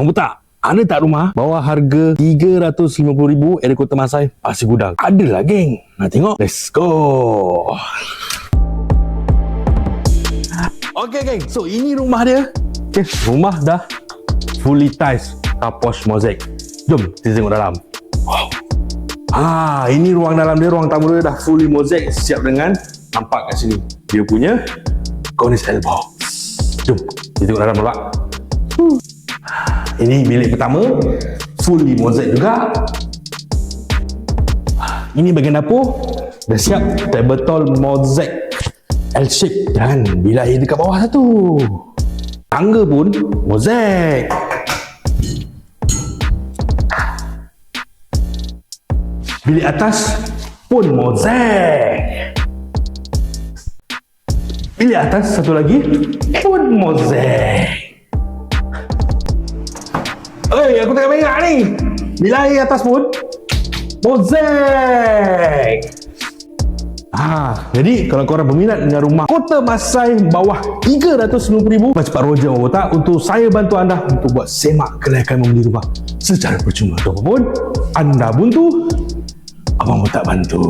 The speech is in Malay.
Abang Botak, ada tak rumah bawah harga RM350,000 area Kota Masai, Pasir Gudang? Ada lah geng. Nak tengok? Let's go. Okay geng, so ini rumah dia. Okay, rumah dah fully tiles, carport mosaic. Jom kita tengok dalam. Wow. Ini ruang dalam dia, ruang tamu dia dah fully mosaic, siap dengan nampak kat sini dia punya cornice elbow. Jom kita tengok dalam pula. Ini bilik pertama, fully mosaic juga. Ini bahagian dapur, dah siap tabletop mosaic L-shape dan bilik dekat bawah satu. Tangga pun mosaic. Bilik atas pun mosaic. Bilik atas satu lagi pun mosaic. Aku tengah ingat ni. Bilik atas pun mosaic. Jadi kalau korang berminat dengan rumah Kota Masai bawah RM350,000, cepat Roger Abang Botak untuk saya bantu anda untuk buat semak kelayakan membeli rumah secara percuma. Ataupun anda buntu, Abang Botak bantu.